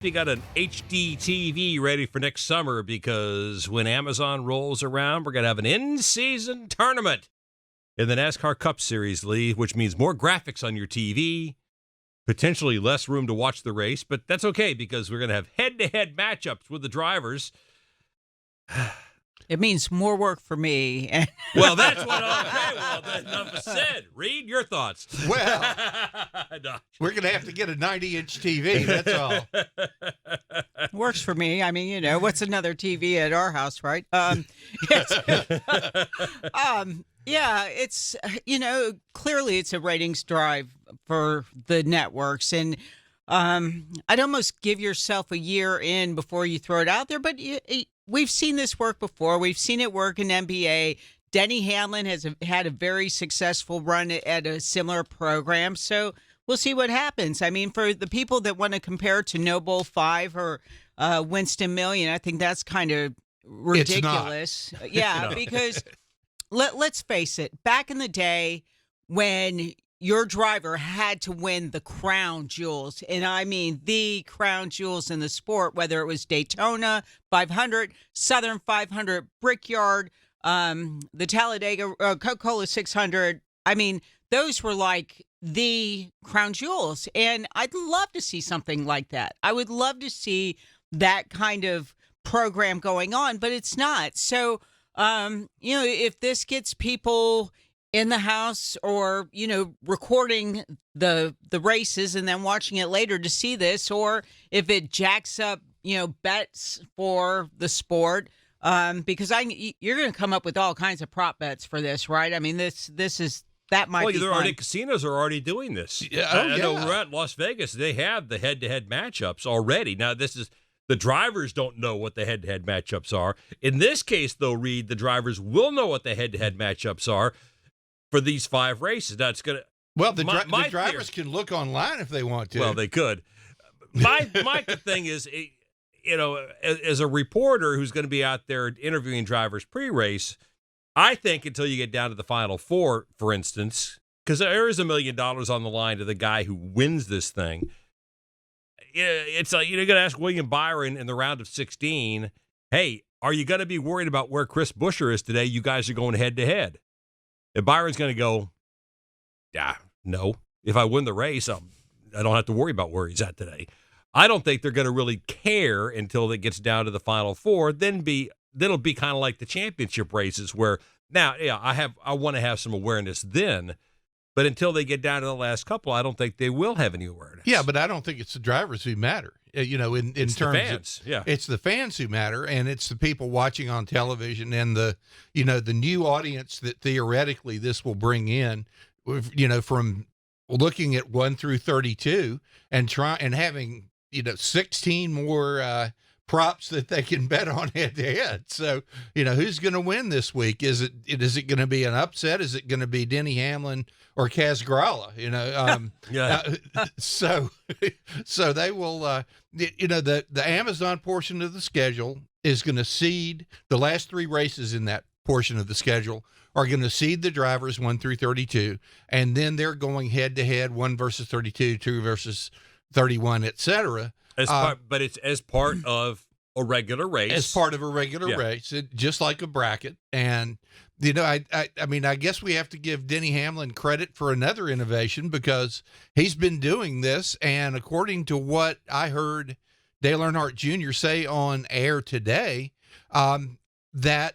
You got an HD TV ready for next summer because when Amazon rolls around, we're going to have an in-season tournament in the NASCAR Cup Series, Lee, which means more graphics on your TV, potentially less room to watch the race, but that's okay because we're going to have head-to-head matchups with the drivers. It means more work for me. Well, that's what then enough is said. Reid, your thoughts. Well, we're going to have to get a 90-inch TV, that's all. Works for me. I mean, what's another TV at our house, right? Yeah, it's, clearly it's a ratings drive for the networks. And I'd almost give yourself a year in before you throw it out there. But we've seen this work before. We've seen it work in NBA. Denny Hamlin has had a very successful run at a similar program. So we'll see what happens. I mean, for the people that want to compare to No Bull 5 or Winston Million, I think that's kind of ridiculous. Yeah, because let's face it. Back in the day when your driver had to win the crown jewels, and I mean the crown jewels in the sport, whether it was Daytona 500, Southern 500, Brickyard, the Talladega, Coca-Cola 600. I mean, those were like the crown jewels, and I'd love to see something like that. I would love to see that kind of program going on, but it's not. So, if this gets people in the house or, recording the races and then watching it later to see this, or if it jacks up, bets for the sport, because you're going to come up with all kinds of prop bets for this, right? I mean, that might be there fun. already casinos are already doing this. Yeah, I know we're at Las Vegas. They have the head-to-head matchups already. Now, the drivers don't know what the head-to-head matchups are. In this case, though, Reid, the drivers will know what the head-to-head matchups are for these 5 races. Now, it's going to... Well, the drivers can look online if they want to. Well, they could. My thing is, as a reporter who's going to be out there interviewing drivers pre-race, I think until you get down to the Final Four, for instance, because there is $1 million on the line to the guy who wins this thing. It's like you're going to ask William Byron in the round of 16, hey, are you going to be worried about where Chris Buescher is today? You guys are going head-to-head. And Byron's going to go, yeah, no. If I win the race, I don't have to worry about where he's at today. I don't think they're going to really care until it gets down to the Final Four. Then it'll be kind of like the championship races where now, I want to have some awareness then. But until they get down to the last couple, I don't think they will have any awareness. Yeah, but I don't think it's the drivers who matter. In it's terms the fans. of, it's the fans who matter, and it's the people watching on television and the new audience that theoretically this will bring in, from looking at 1 through 32 and having 16 more props that they can bet on head to head. So, who's going to win this week? Is it going to be an upset? Is it going to be Denny Hamlin or Kaz Grala? So they will, the Amazon portion of the schedule is going to seed the last 3 races in that portion of the schedule are going to seed the drivers 1 through 32. And then they're going head to head, 1 versus 32, 2 versus 31, et cetera. But it's as part of a regular race. As part of a regular race, just like a bracket. And, I guess we have to give Denny Hamlin credit for another innovation because he's been doing this. And according to what I heard Dale Earnhardt Jr. say on air today, that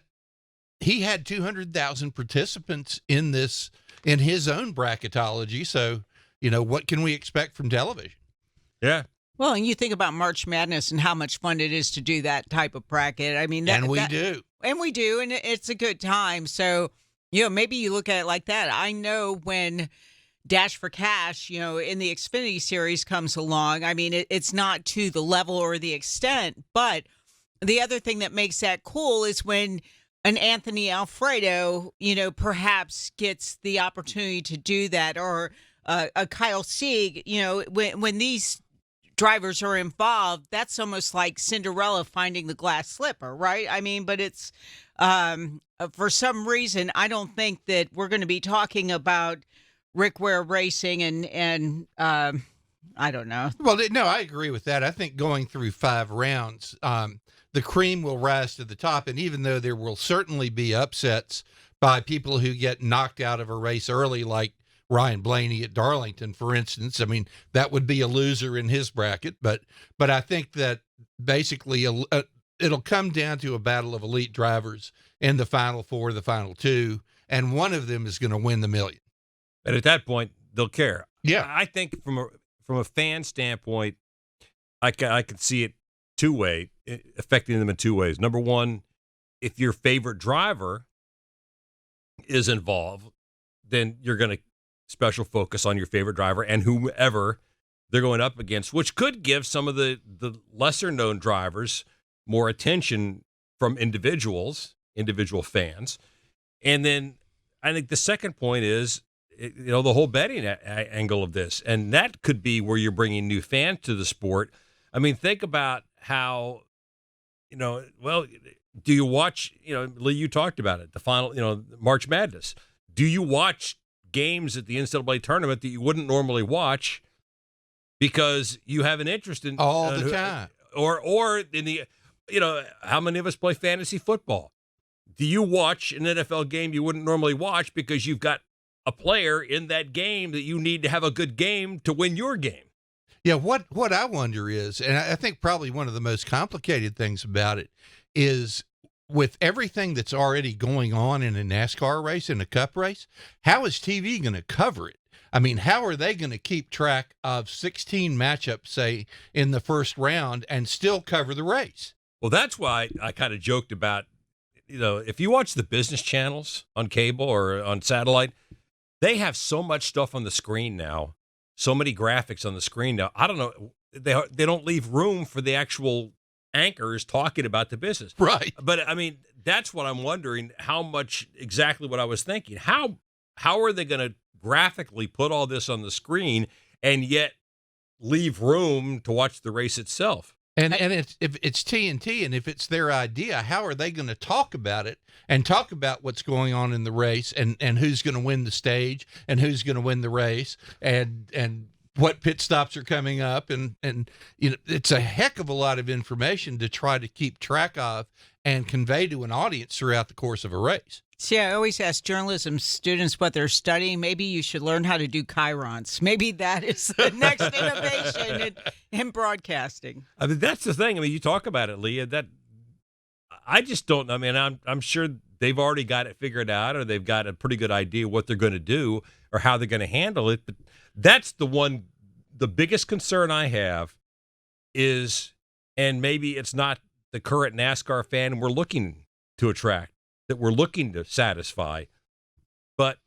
he had 200,000 participants in his own bracketology. So, what can we expect from television? Yeah. Well, and you think about March Madness and how much fun it is to do that type of bracket. I mean, and we do, and it's a good time. So, maybe you look at it like that. I know when Dash for Cash, in the Xfinity Series comes along, I mean, it's not to the level or the extent, but the other thing that makes that cool is when an Anthony Alfredo, perhaps gets the opportunity to do that, or a Kyle Sieg, when these drivers are involved, that's almost like Cinderella finding the glass slipper, right? I mean, but it's for some reason, I don't think that we're going to be talking about Rick Ware Racing and I don't know. Well, no, I agree with that. I think going through 5 rounds, the cream will rise to the top. And even though there will certainly be upsets by people who get knocked out of a race early, like Ryan Blaney at Darlington, for instance, I mean, that would be a loser in his bracket. But I think that basically it'll come down to a battle of elite drivers in the final 4, the final 2, and one of them is going to win the million. And at that point, they'll care. Yeah. I think from a fan standpoint, I could see it two-way, affecting them in 2 ways. Number one, if your favorite driver is involved, then you're going to special focus on your favorite driver and whomever they're going up against, which could give some of the lesser-known drivers more attention from individual fans. And then I think the second point is, the whole betting angle of this. And that could be where you're bringing new fans to the sport. I mean, think about how, do you watch, Lee, you talked about it, the final, March Madness. Do you watch games at the NCAA tournament that you wouldn't normally watch because you have an interest in all the time? Or in the, how many of us play fantasy football? Do you watch an NFL game you wouldn't normally watch because you've got a player in that game that you need to have a good game to win your game? Yeah, what I wonder is, and I think probably one of the most complicated things about it is, with everything that's already going on in a NASCAR race, in a Cup race, how is TV going to cover it? I mean, how are they going to keep track of 16 matchups, say, in the first round and still cover the race? Well, that's why I kind of joked about, if you watch the business channels on cable or on satellite, they have so much stuff on the screen now, so many graphics on the screen now. I don't know. They don't leave room for the actual anchors talking about the business. Right. But I mean, that's what I'm wondering, how much, exactly what I was thinking. How are they going to graphically put all this on the screen and yet leave room to watch the race itself? And if it's TNT, and if it's their idea, how are they going to talk about it and talk about what's going on in the race and who's going to win the stage and who's going to win the race and what pit stops are coming up, and it's a heck of a lot of information to try to keep track of and convey to an audience throughout the course of a race. See, I always ask journalism students what they're studying. Maybe you should learn how to do chyrons. Maybe that is the next innovation in broadcasting. I mean, that's the thing. I mean, you talk about it, Leah, that I just don't. I mean, I'm sure they've already got it figured out, or they've got a pretty good idea what they're going to do or how they're going to handle it. But that's the biggest concern I have is, and maybe it's not the current NASCAR fan we're looking to attract, that we're looking to satisfy. But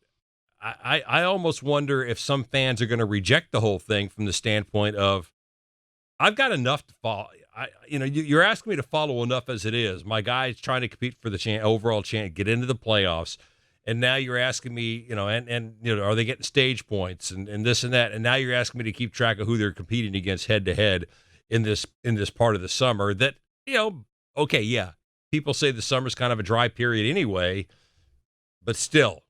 I almost wonder if some fans are going to reject the whole thing from the standpoint of, I've got enough to follow. You're asking me to follow enough as it is. My guy's trying to compete for the overall chance, get into the playoffs. And now you're asking me, are they getting stage points and this and that? And now you're asking me to keep track of who they're competing against head to head in this part of the summer that, okay, yeah. People say the summer's kind of a dry period anyway, but still,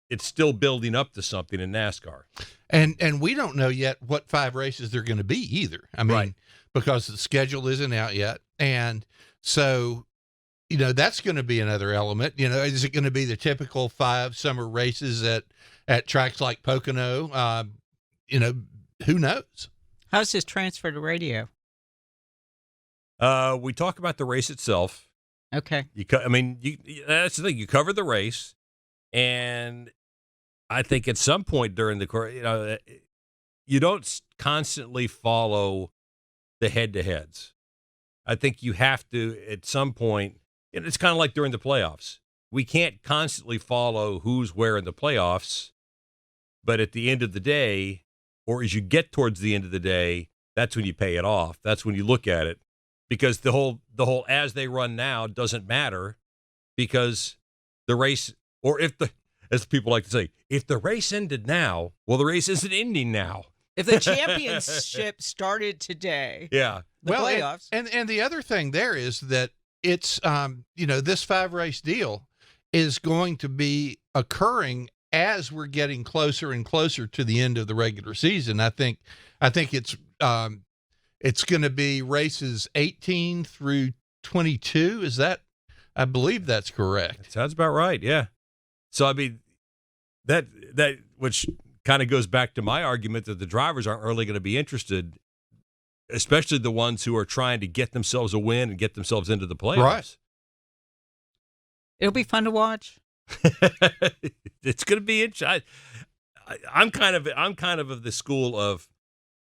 it's still building up to something in NASCAR. And we don't know yet what 5 races they're going to be either. I mean, right, because the schedule isn't out yet. And so, that's going to be another element. Is it going to be the typical 5 summer races at tracks like Pocono? Who knows? How's his transfer to radio? We talk about the race itself. Okay. That's the thing. You cover the race, and I think at some point during the course, you don't constantly follow the head-to-heads. I think you have to, at some point, it's kind of like during the playoffs. We can't constantly follow who's where in the playoffs, but at the end of the day, or as you get towards the end of the day, that's when you pay it off. That's when you look at it. Because the whole as they run now doesn't matter, because the race, or as people like to say, if the race ended now, well, the race isn't ending now. If the championship started today, yeah, the playoffs. And the other thing there is that it's this 5 race deal is going to be occurring as we're getting closer and closer to the end of the regular season, I think it's going to be races 18 through 22. Is that? I believe that's correct. That sounds about right. Yeah. So I mean, that which kind of goes back to my argument that the drivers aren't really going to be interested, especially the ones who are trying to get themselves a win and get themselves into the playoffs. Right. It'll be fun to watch. It's going to be interesting. I'm kind of the school of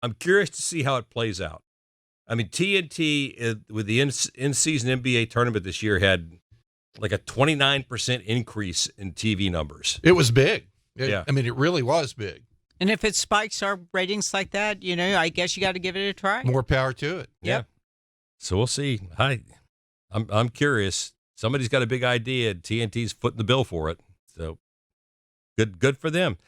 I'm curious to see how it plays out. I mean, TNT with the in-season NBA tournament this year had like a 29% increase in TV numbers. It was big. Yeah. I mean, it really was big. And if it spikes our ratings like that, I guess you got to give it a try. More power to it. Yeah. So we'll see. I'm curious. Somebody's got a big idea. TNT's footing the bill for it. So good for them.